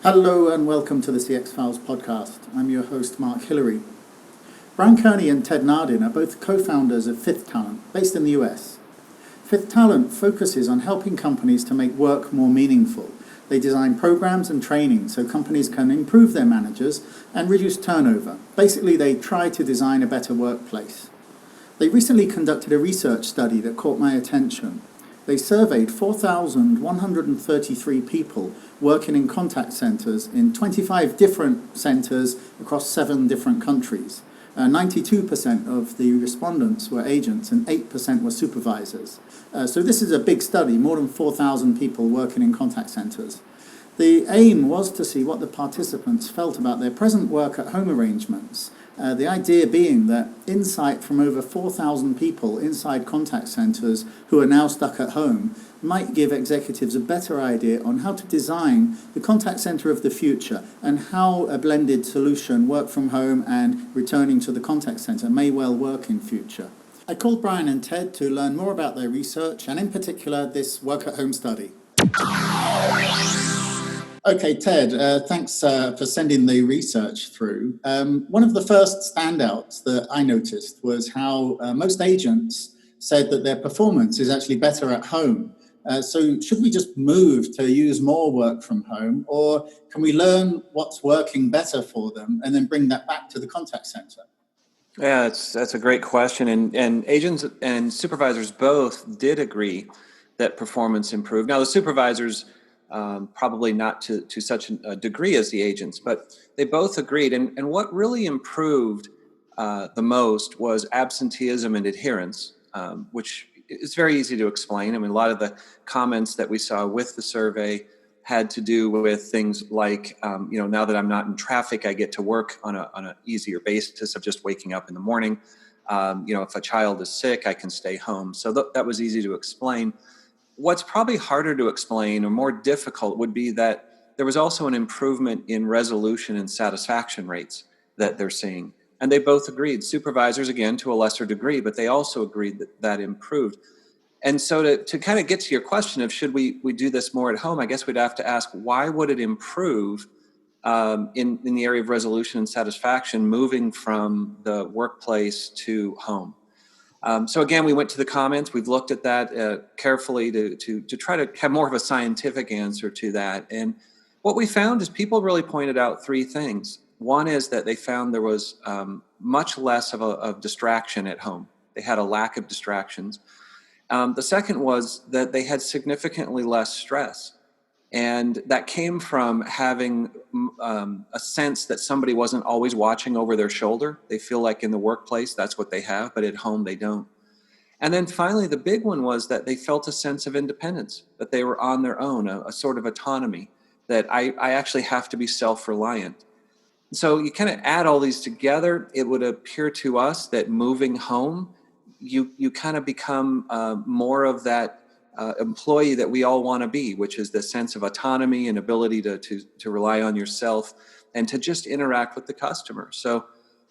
Hello and welcome to the CX Files podcast. I'm your host, Mark Hillary. Kearney and Ted Nardin are both co-founders of Fifth Talent, based in the US. Fifth Talent focuses on helping companies to make work more meaningful. They design programs and training so companies can improve their managers and reduce turnover. Basically, they try to design a better workplace. They recently conducted a research study that caught my attention. They surveyed 4,133 people working in contact centers in 25 different centers across 7 different countries. 92% of the respondents were agents and 8% were supervisors. So this is a big study, more than 4,000 people working in contact centers. The aim was to see what the participants felt about their present work at home arrangements. The idea being that insight from over 4,000 people inside contact centers who are now stuck at home might give executives a better idea on how to design the contact center of the future and how a blended solution, work from home and returning to the contact center, may well work in future. I called Brian and Ted to learn more about their research and in particular this work at home study. Okay, Ted, thanks for sending the research through. One of the first standouts that I noticed was how most agents said that their performance is actually better at home. So should we just move to use more work from home, or can we learn what's working better for them and then bring that back to the contact center? Yeah, that's a great question. And agents and supervisors both did agree that performance improved. Now, the supervisors probably not to such a degree as the agents, but they both agreed. And what really improved the most was absenteeism and adherence, which is very easy to explain. I mean, a lot of the comments that we saw with the survey had to do with things like, now that I'm not in traffic, I get to work on an easier basis of just waking up in the morning. If a child is sick, I can stay home. So that was easy to explain. What's probably harder to explain or more difficult would be that there was also an improvement in resolution and satisfaction rates that they're seeing. And they both agreed. Supervisors, again, to a lesser degree, but they also agreed that improved. And so to kind of get to your question of should we do this more at home, I guess we'd have to ask, why would it improve in the area of resolution and satisfaction moving from the workplace to home? So again, we went to the comments. We've looked at that carefully to try to have more of a scientific answer to that. And what we found is people really pointed out 3 things. One is that they found there was much less of distraction at home. They had a lack of distractions. The second was that they had significantly less stress. And that came from having a sense that somebody wasn't always watching over their shoulder. They feel like in the workplace, that's what they have, but at home, they don't. And then finally, the big one was that they felt a sense of independence, that they were on their own, a sort of autonomy, that I actually have to be self-reliant. So you kind of add all these together, it would appear to us that moving home, you kind of become more of that employee that we all want to be, which is the sense of autonomy and ability to rely on yourself and to just interact with the customer. So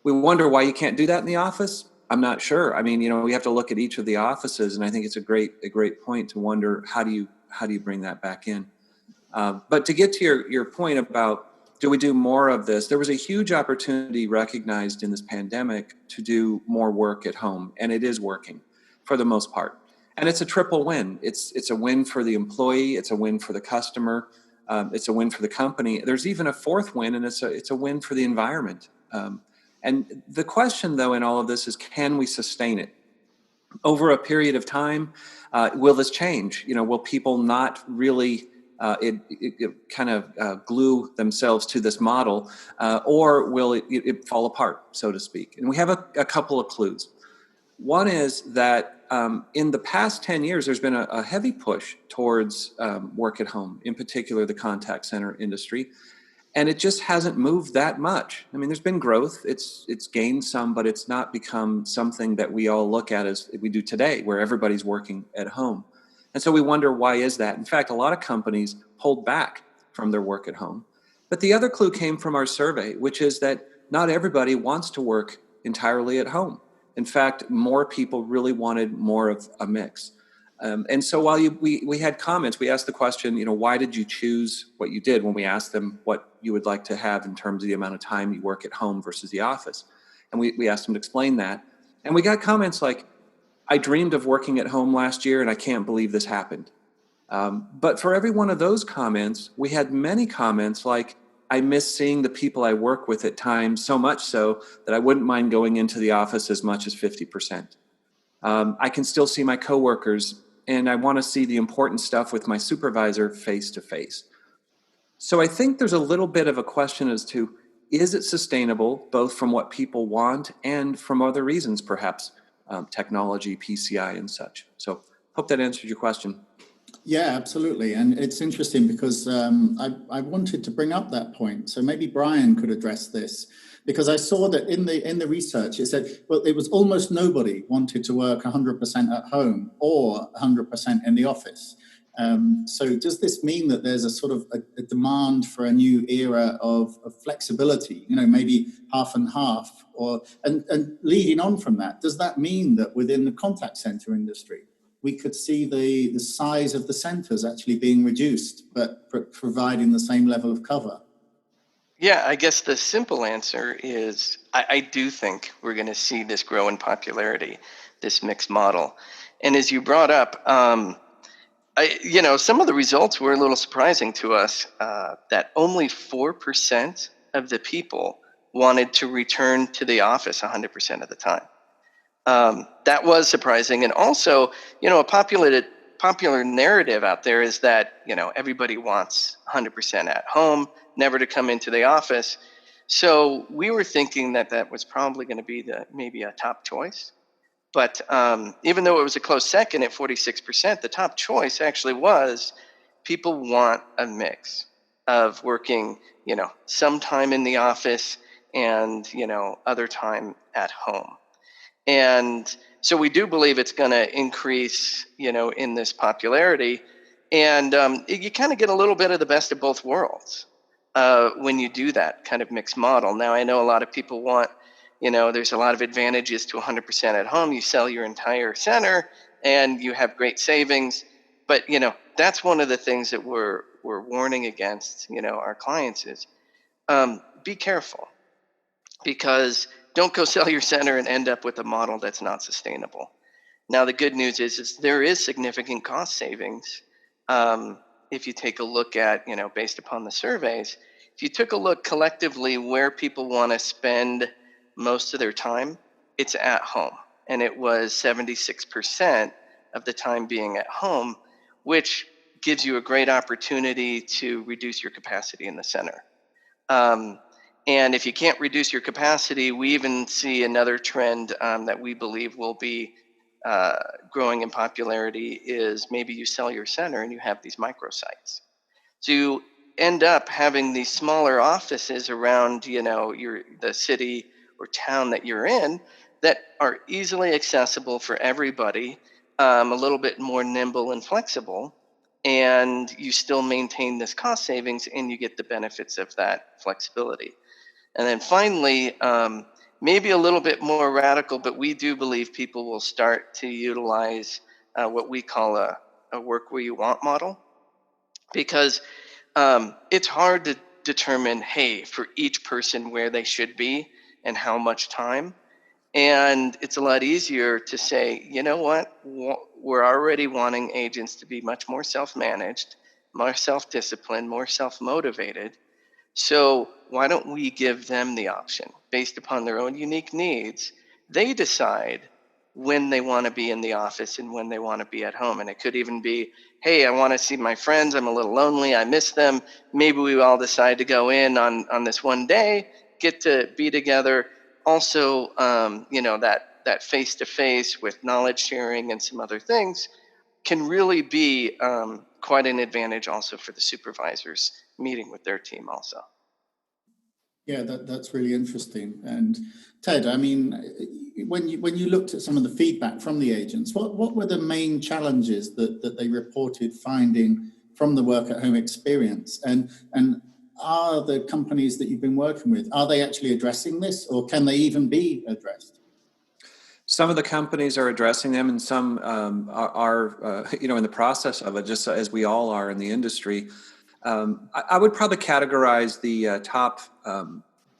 we wonder why you can't do that in the office. I'm not sure. I mean, we have to look at each of the offices, and I think it's a great point to wonder how do you bring that back in. But to get to your point about do we do more of this, there was a huge opportunity recognized in this pandemic to do more work at home, and it is working for the most part. And it's a triple win. It's a win for the employee. It's a win for the customer. It's a win for the company. There's even a fourth win, and it's a win for the environment. And the question, though, in all of this is, can we sustain it over a period of time? Will this change? Will people not really kind of glue themselves to this model, or will it fall apart, so to speak? And we have a couple of clues. One is that in the past 10 years, there's been a heavy push towards work at home, in particular the contact center industry, and it just hasn't moved that much. I mean, there's been growth, it's gained some, but it's not become something that we all look at as we do today, where everybody's working at home. And so we wonder, why is that? In fact, a lot of companies pulled back from their work at home. But the other clue came from our survey, which is that not everybody wants to work entirely at home. In fact, more people really wanted more of a mix. And so while we had comments, we asked the question, why did you choose what you did, when we asked them what you would like to have in terms of the amount of time you work at home versus the office. And we asked them to explain that. And we got comments like, I dreamed of working at home last year and I can't believe this happened. But for every one of those comments, we had many comments like, I miss seeing the people I work with at times, so much so that I wouldn't mind going into the office as much as 50%. I can still see my coworkers, and I want to see the important stuff with my supervisor face to face. So I think there's a little bit of a question as to, is it sustainable, both from what people want and from other reasons, perhaps technology, PCI, and such. So hope that answered your question. Yeah, absolutely. And it's interesting because I wanted to bring up that point. So maybe Brian could address this, because I saw that in the research, it said, well, it was almost nobody wanted to work 100% at home or 100% in the office. So does this mean that there's a sort of a demand for a new era of flexibility, maybe half and half, and leading on from that, does that mean that within the contact center industry, we could see the size of the centers actually being reduced, but providing the same level of cover? Yeah, I guess the simple answer is I do think we're going to see this grow in popularity, this mixed model. And as you brought up, some of the results were a little surprising to us, that only 4% of the people wanted to return to the office 100% of the time. That was surprising. And also, a popular narrative out there is that, everybody wants 100% at home, never to come into the office. So we were thinking that was probably going to be maybe a top choice. But even though it was a close second at 46%, the top choice actually was people want a mix of working, some time in the office and, other time at home. And so we do believe it's going to increase, in this popularity. And you kind of get a little bit of the best of both worlds when you do that kind of mixed model. Now, I know a lot of people want, there's a lot of advantages to 100% at home. You sell your entire center and you have great savings. But, that's one of the things that we're warning against, our clients is be careful, because don't go sell your center and end up with a model that's not sustainable. Now, the good news is there is significant cost savings. If you take a look at, based upon the surveys, if you took a look collectively where people want to spend most of their time, it's at home. And it was 76% of the time being at home, which gives you a great opportunity to reduce your capacity in the center. And if you can't reduce your capacity, we even see another trend that we believe will be growing in popularity is maybe you sell your center and you have these microsites. So you end up having these smaller offices around, the city or town that you're in that are easily accessible for everybody, a little bit more nimble and flexible, and you still maintain this cost savings and you get the benefits of that flexibility. And then finally, maybe a little bit more radical, but we do believe people will start to utilize what we call a work where you want model, because it's hard to determine, hey, for each person where they should be and how much time. And it's a lot easier to say, you know what, we're already wanting agents to be much more self-managed, more self-disciplined, more self-motivated. So why don't we give them the option based upon their own unique needs? They decide when they want to be in the office and when they want to be at home. And it could even be, hey, I want to see my friends. I'm a little lonely. I miss them. Maybe we all decide to go in on this one day, get to be together. Also, that face-to-face with knowledge sharing and some other things can really be quite an advantage also for the supervisors meeting with their team also. Yeah, that's really interesting. And Ted, I mean, when you looked at some of the feedback from the agents, what were the main challenges that they reported finding from the work at home experience? And are the companies that you've been working with, are they actually addressing this, or can they even be addressed? Some of the companies are addressing them, and some are in the process of it, just as we all are in the industry. I would probably categorize the top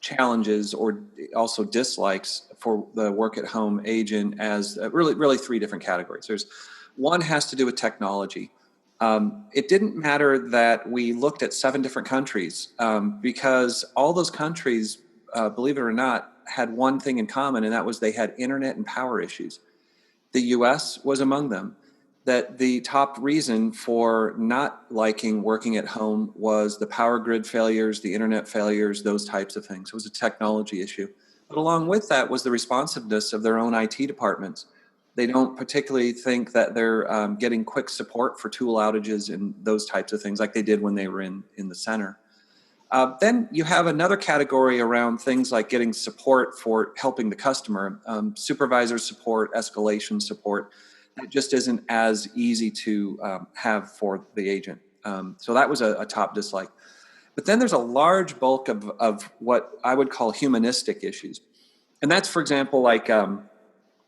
challenges or also dislikes for the work at home agent as really three different categories. There's one has to do with technology. It didn't matter that we looked at 7 different countries because all those countries, believe it or not, had one thing in common, and that was they had internet and power issues. The US was among them. That the top reason for not liking working at home was the power grid failures, the internet failures, those types of things. It was a technology issue. But along with that was the responsiveness of their own IT departments. They don't particularly think that they're getting quick support for tool outages and those types of things like they did when they were in the center. Then you have another category around things like getting support for helping the customer, supervisor support, escalation support. It just isn't as easy to have for the agent. So that was a top dislike. But then there's a large bulk of what I would call humanistic issues. And that's, for example, like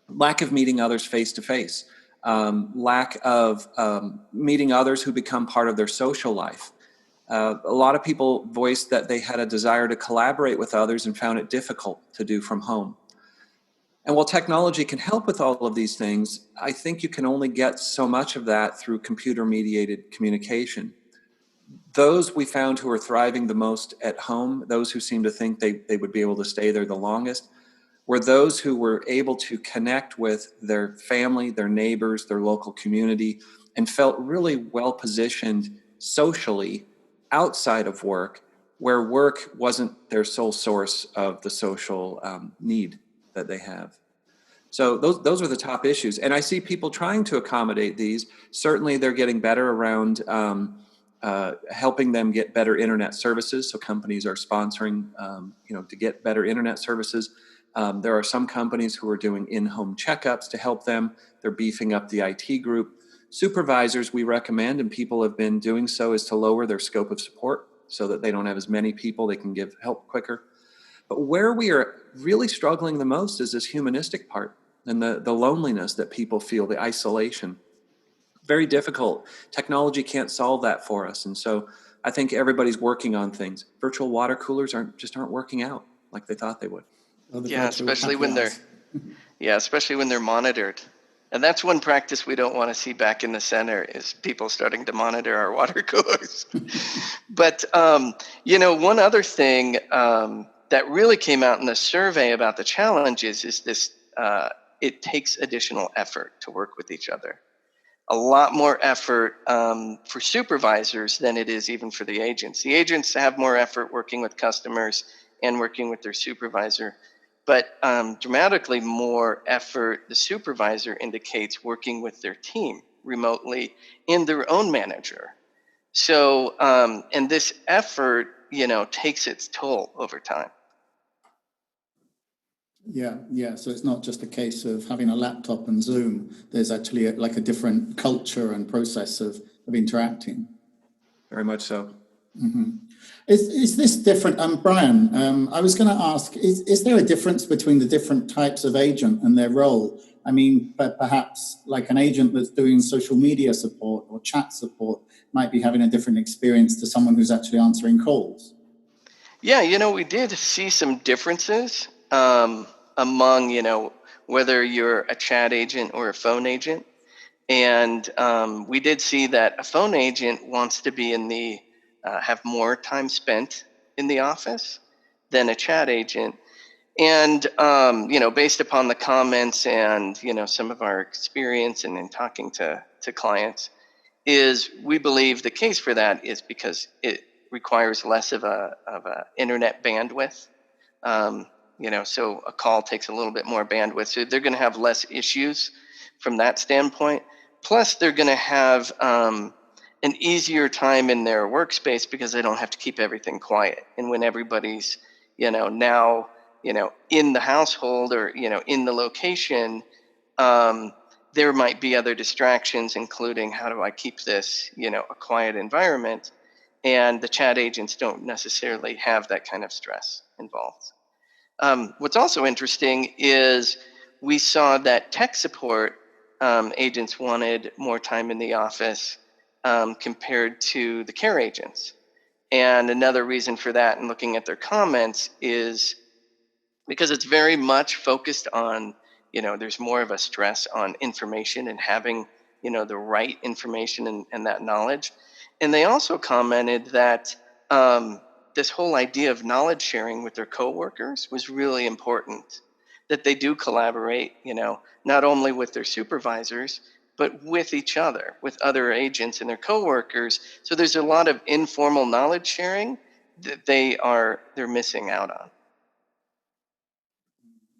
lack of meeting others face to face, lack of meeting others who become part of their social life. A lot of people voiced that they had a desire to collaborate with others and found it difficult to do from home. And while technology can help with all of these things, I think you can only get so much of that through computer-mediated communication. Those we found who are thriving the most at home, those who seem to think they would be able to stay there the longest, were those who were able to connect with their family, their neighbors, their local community, and felt really well positioned socially outside of work, where work wasn't their sole source of the social need that they have. So those are the top issues. And I see people trying to accommodate these. Certainly they're getting better around helping them get better internet services. So companies are sponsoring, to get better internet services. There are some companies who are doing in-home checkups to help them. They're beefing up the IT group. Supervisors, we recommend, and people have been doing so, is to lower their scope of support so that they don't have as many people, they can give help quicker. But where we are really struggling the most is this humanistic part and the loneliness that people feel, the isolation. Very difficult. Technology can't solve that for us. And so I think everybody's working on things. Virtual water coolers aren't working out like they thought they would. Yeah, especially when they're monitored. And that's one practice we don't want to see back in the center is people starting to monitor our water coolers. But, one other thing that really came out in the survey about the challenges is this, it takes additional effort to work with each other. A lot more effort for supervisors than it is even for the agents. The agents have more effort working with customers and working with their supervisor. But dramatically more effort the supervisor indicates working with their team remotely in their own manager. So, and this effort, takes its toll over time. Yeah. So it's not just a case of having a laptop and Zoom. There's actually a different culture and process of interacting. Very much so. Mm-hmm. Is this different? Brian, I was going to ask, is there a difference between the different types of agent and their role? I mean, perhaps like an agent that's doing social media support or chat support might be having a different experience to someone who's actually answering calls. Yeah, we did see some differences among, whether you're a chat agent or a phone agent. And we did see that a phone agent wants to be have more time spent in the office than a chat agent. And, based upon the comments and, some of our experience and in talking to clients, is we believe the case for that is because it requires less of a internet bandwidth. So a call takes a little bit more bandwidth. So they're going to have less issues from that standpoint. Plus, they're going to have an easier time in their workspace because they don't have to keep everything quiet. And when everybody's, now, in the household or, in the location, there might be other distractions, including how do I keep this, a quiet environment? And the chat agents don't necessarily have that kind of stress involved. What's also interesting is we saw that tech support agents wanted more time in the office compared to the care agents. And another reason for that, and looking at their comments, is because it's very much focused on, there's more of a stress on information and having, the right information and that knowledge. And they also commented that this whole idea of knowledge sharing with their coworkers was really important, that they do collaborate, not only with their supervisors, but with each other, with other agents and their coworkers. So there's a lot of informal knowledge sharing that they're missing out on.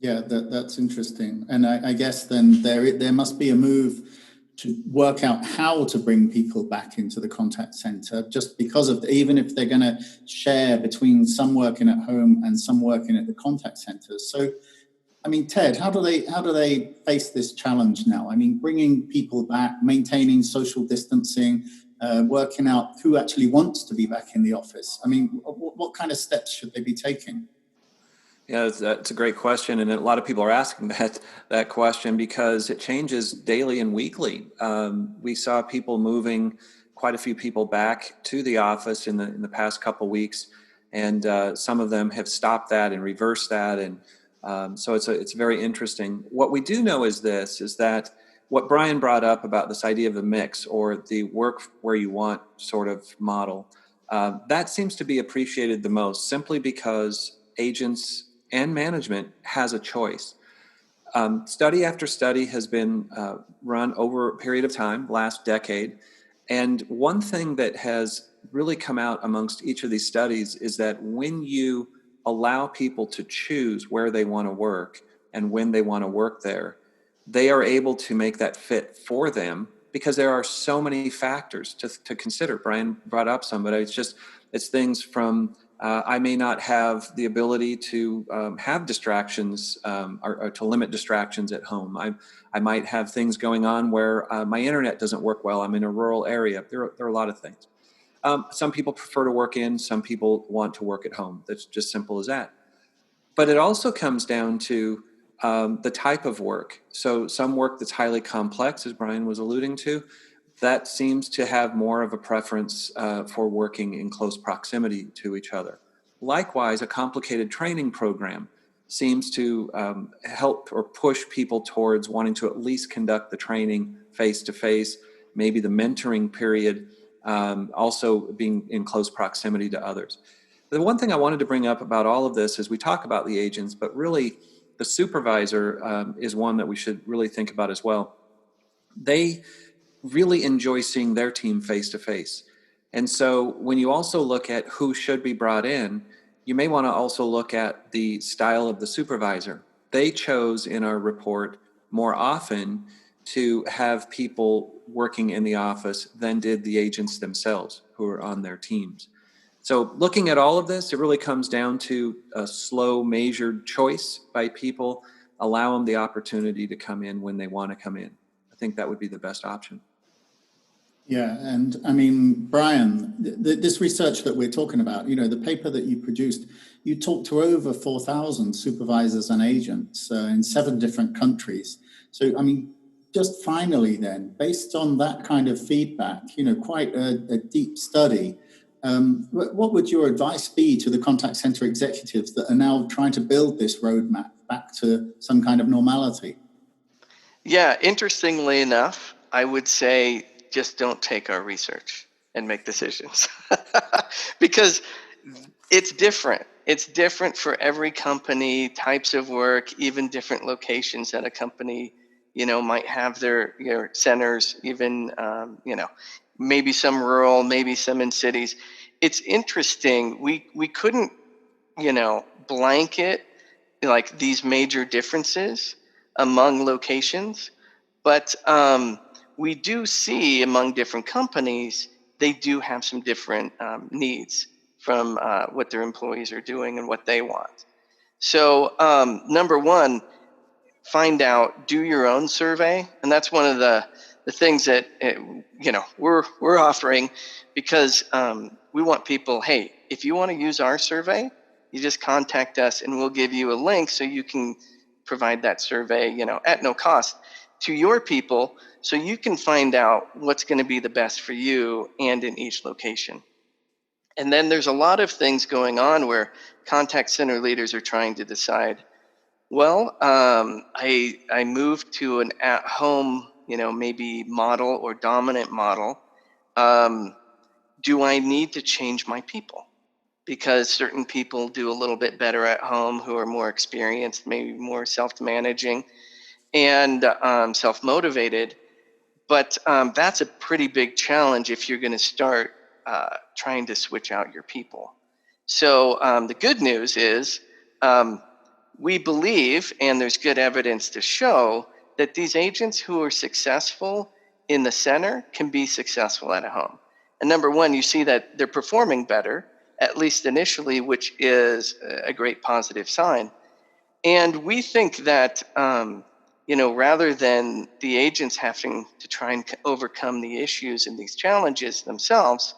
Yeah, that's interesting. And I guess then there must be a move to work out how to bring people back into the contact center, just because of even if they're going to share between some working at home and some working at the contact centers. So, I mean, Ted, how do they face this challenge now? I mean, bringing people back, maintaining social distancing, working out who actually wants to be back in the office. I mean, what kind of steps should they be taking? Yeah, that's a great question, and a lot of people are asking that question because it changes daily and weekly. We saw people moving, quite a few people back to the office in the past couple weeks, and some of them have stopped that and reversed that, and so it's very interesting. What we do know is that what Brian brought up about this idea of the mix or the work where you want sort of model, that seems to be appreciated the most, simply because agents and management has a choice. Study after study has been run over a period of time, last decade, and one thing that has really come out amongst each of these studies is that when you allow people to choose where they want to work and when they want to work there, they are able to make that fit for them because there are so many factors to consider. Brian brought up some, but it's things from I may not have the ability to have distractions or to limit distractions at home. I might have things going on where my internet doesn't work well. I'm in a rural area. There are a lot of things. Some people prefer to work in, some people want to work at home. That's just simple as that. But it also comes down to the type of work. So some work that's highly complex, as Brian was alluding to, that seems to have more of a preference for working in close proximity to each other. Likewise, a complicated training program seems to help or push people towards wanting to at least conduct the training face-to-face, maybe the mentoring period, also being in close proximity to others. The one thing I wanted to bring up about all of this is we talk about the agents, but really the supervisor is one that we should really think about as well. They really enjoy seeing their team face to face. And so when you also look at who should be brought in, you may want to also look at the style of the supervisor. They chose in our report more often to have people working in the office than did the agents themselves who are on their teams. So looking at all of this, it really comes down to a slow, measured choice by people. Allow them the opportunity to come in when they want to come in. I think that would be the best option. Yeah, and I mean, Brian, this research that we're talking about, the paper that you produced, you talked to over 4,000 supervisors and agents in 7 different countries. So, I mean, just finally then, based on that kind of feedback, quite a deep study, what would your advice be to the contact center executives that are now trying to build this roadmap back to some kind of normality? Yeah, interestingly enough, I would say just don't take our research and make decisions because it's different. It's different for every company, types of work, even different locations that a company, might have their centers, even, maybe some rural, maybe some in cities. It's interesting. We couldn't, blanket like these major differences among locations, but we do see among different companies, they do have some different needs from what their employees are doing and what they want. So number one, find out, do your own survey. And that's one of the things that, we're offering because we want people, hey, if you want to use our survey, you just contact us and we'll give you a link so you can provide that survey, at no cost to your people, so you can find out what's going to be the best for you and in each location. And then there's a lot of things going on where contact center leaders are trying to decide, well, I moved to an at-home, maybe model or dominant model. Do I need to change my people? Because certain people do a little bit better at home, who are more experienced, maybe more self-managing and self-motivated. But that's a pretty big challenge if you're going to start trying to switch out your people. So the good news is we believe, and there's good evidence to show, that these agents who are successful in the center can be successful at home. And number one, you see that they're performing better, at least initially, which is a great positive sign. And we think that, rather than the agents having to try and overcome the issues and these challenges themselves,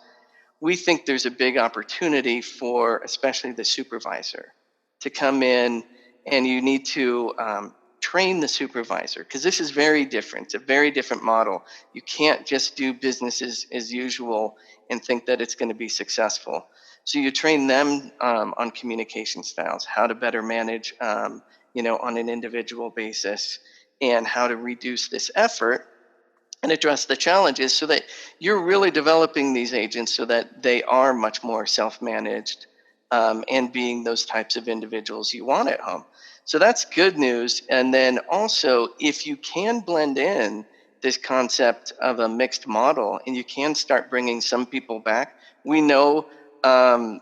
we think there's a big opportunity for especially the supervisor to come in, and you need to train the supervisor, because this is very different. It's a very different model. You can't just do business as usual and think that it's going to be successful. So you train them on communication styles, how to better manage, on an individual basis, and how to reduce this effort and address the challenges, so that you're really developing these agents so that they are much more self-managed and being those types of individuals you want at home. So that's good news. And then also, if you can blend in this concept of a mixed model and you can start bringing some people back, we know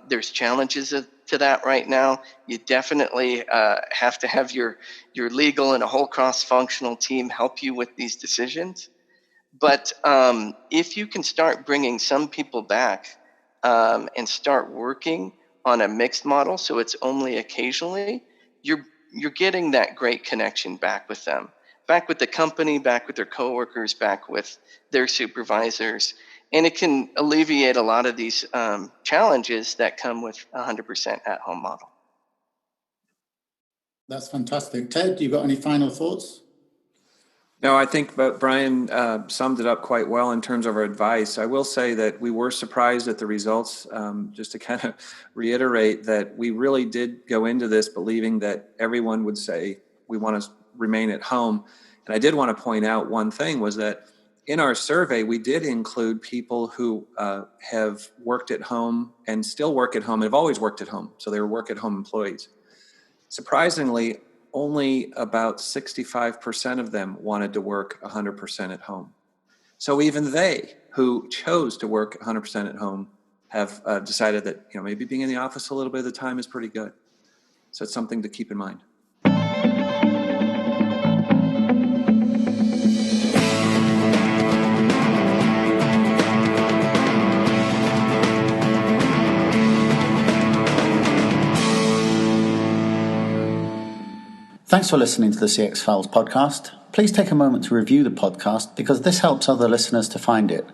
there's challenges to that right now. You definitely have to have your legal and a whole cross-functional team help you with these decisions. But if you can start bringing some people back and start working on a mixed model, so it's only occasionally, you're getting that great connection back with them, back with the company, back with their coworkers, back with their supervisors. And it can alleviate a lot of these challenges that come with 100% at-home model. That's fantastic. Ted, you got any final thoughts? No, I think Brian summed it up quite well in terms of our advice. I will say that we were surprised at the results, just to kind of reiterate that we really did go into this believing that everyone would say, we want to remain at home. And I did want to point out one thing, was that in our survey, we did include people who have worked at home and still work at home, and have always worked at home. So they were work-at-home employees. Surprisingly, only about 65% of them wanted to work 100% at home. So even they who chose to work 100% at home have decided that maybe being in the office a little bit of the time is pretty good. So it's something to keep in mind. Thanks for listening to the CX Files podcast. Please take a moment to review the podcast, because this helps other listeners to find it.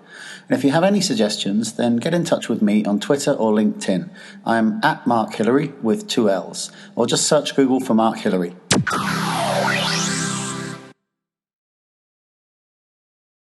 And if you have any suggestions, then get in touch with me on Twitter or LinkedIn. I'm @Mark Hillary with 2 L's, or just search Google for Mark Hillary.